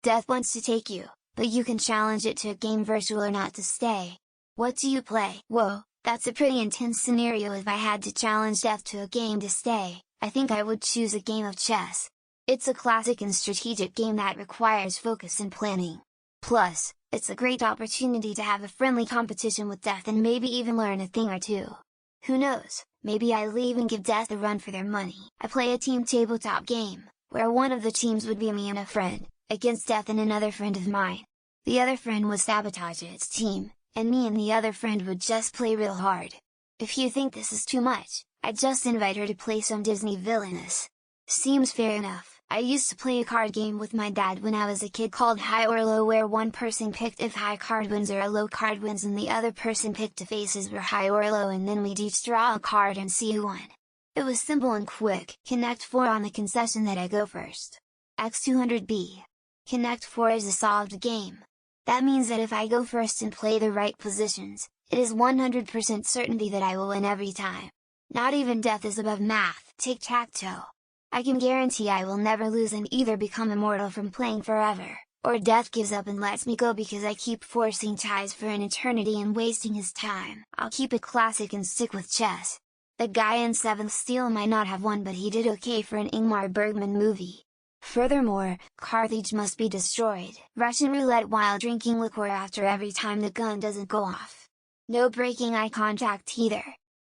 Death wants to take you, but you can challenge it to a game virtual or not to stay. What do you play? Whoa, that's a pretty intense scenario. If I had to challenge death to a game to stay, I think I would choose a game of chess. It's a classic and strategic game that requires focus and planning. Plus, it's a great opportunity to have a friendly competition with death and maybe even learn a thing or two. Who knows, maybe I'll even give death a run for their money. I play a team tabletop game, where one of the teams would be me and a friend, against death and another friend of mine. The other friend would sabotage its team, and me and the other friend would just play real hard. If you think this is too much, I'd just invite her to play some Disney villainous. Seems fair enough. I used to play a card game with my dad when I was a kid called High or Low, where one person picked if high card wins or a low card wins and the other person picked if aces were high or low, and then we'd each draw a card and see who won. It was simple and quick. Connect 4 on the concession that I go first. X200B. Connect 4 is a solved game. That means that if I go first and play the right positions, it is 100% certainty that I will win every time. Not even death is above math. Tic-tac-toe. I can guarantee I will never lose and either become immortal from playing forever, or death gives up and lets me go because I keep forcing ties for an eternity and wasting his time. I'll keep it classic and stick with chess. The guy in 7th Steel might not have won, but he did okay for an Ingmar Bergman movie. Furthermore, Carthage must be destroyed. Russian roulette while drinking liquor after every time the gun doesn't go off. No breaking eye contact either.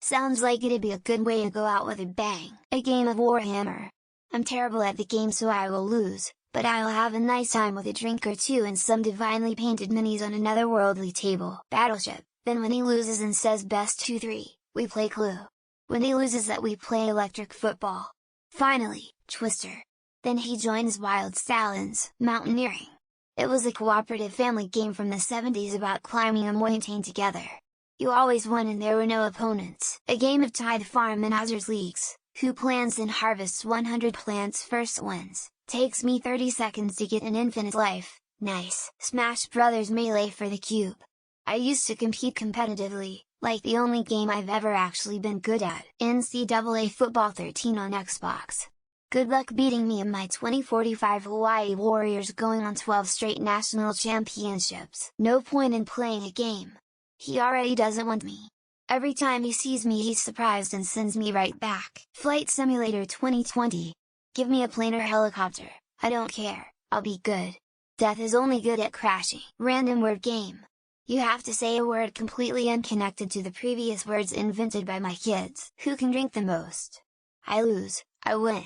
Sounds like it'd be a good way to go out with a bang. A game of Warhammer. I'm terrible at the game, so I will lose, but I'll have a nice time with a drink or two and some divinely painted minis on another worldly table. Battleship. Then when he loses and says best 2-3, we play Clue. When he loses that, we play electric football. Finally, Twister. Then he joins Wild Stallions. Mountaineering. It was a cooperative family game from the 70s about climbing a mountain together. You always won and there were no opponents. A game of Tide Farm and Hazards Leagues. Who plants and harvests 100 plants first wins. Takes me 30 seconds to get an infinite life. Nice. Smash Brothers Melee for the Cube. I used to compete competitively, like the only game I've ever actually been good at. NCAA Football 13 on Xbox. Good luck beating me in my 2045 Hawaii Warriors going on 12 straight national championships. No point in playing a game. He already doesn't want me. Every time he sees me he's surprised and sends me right back. Flight Simulator 2020. Give me a plane or helicopter, I don't care, I'll be good. Death is only good at crashing. Random word game. You have to say a word completely unconnected to the previous words invented by my kids. Who can drink the most? I lose, I win.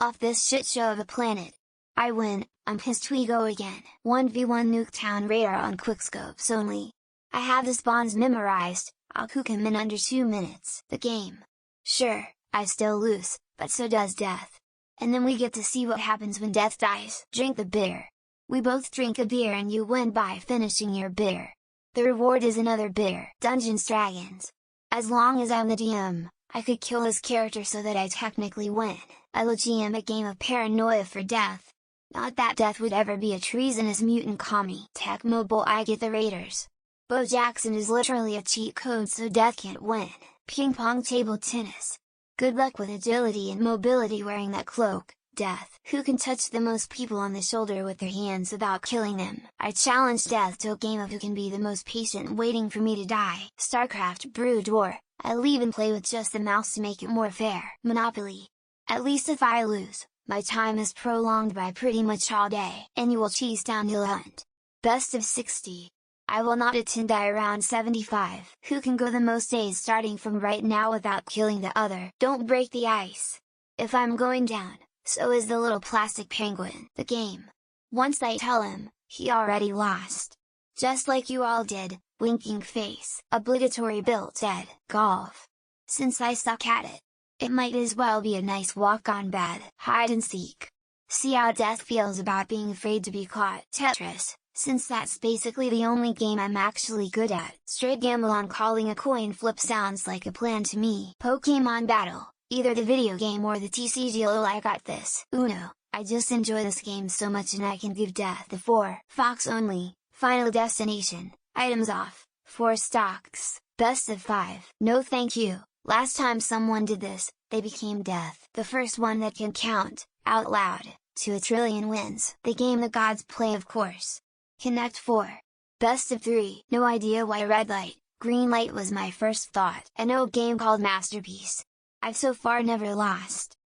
Off this shit show of a planet. I win, I'm pissed we go again. 1v1 Nuketown Radar on quickscopes only. I have the spawns memorized, I'll cook him in under 2 minutes. The game. Sure, I still lose, but so does death. And then we get to see what happens when death dies. Drink the beer. We both drink a beer and you win by finishing your beer. The reward is another beer. Dungeons Dragons. As long as I'm the DM, I could kill his character so that I technically win. I'll GM a game of Paranoia for death. Not that death would ever be a treasonous mutant commie. Tech Mobile, I get the Raiders. Bo Jackson is literally a cheat code so death can't win. Ping pong table tennis. Good luck with agility and mobility wearing that cloak, death. Who can touch the most people on the shoulder with their hands without killing them? I challenge death to a game of who can be the most patient waiting for me to die. StarCraft Brood War. I'll even play with just the mouse to make it more fair. Monopoly. At least if I lose, my time is prolonged by pretty much all day. Annual Cheese Downhill Hunt. Best of 60. I will not attend die around 75. Who can go the most days starting from right now without killing the other? Don't break the ice. If I'm going down, so is the little plastic penguin. The game. Once I tell him, he already lost. Just like you all did, winking face. Obligatory built dead. Golf. Since I suck at it, it might as well be a nice walk on bad. Hide and seek. See how death feels about being afraid to be caught. Tetris. Since that's basically the only game I'm actually good at. Straight gamble on calling a coin flip sounds like a plan to me. Pokemon Battle, either the video game or the TCG. Lol, I got this. Uno, I just enjoy this game so much and I can give death the 4. Fox only, Final Destination, items off, 4 stocks, best of 5. No thank you, last time someone did this, they became death. The first one that can count, out loud. to a trillion wins. The game the gods play, of course. Connect 4. Best of 3. No idea why red light, green light was my first thought. An old game called Masterpiece. I've so far never lost.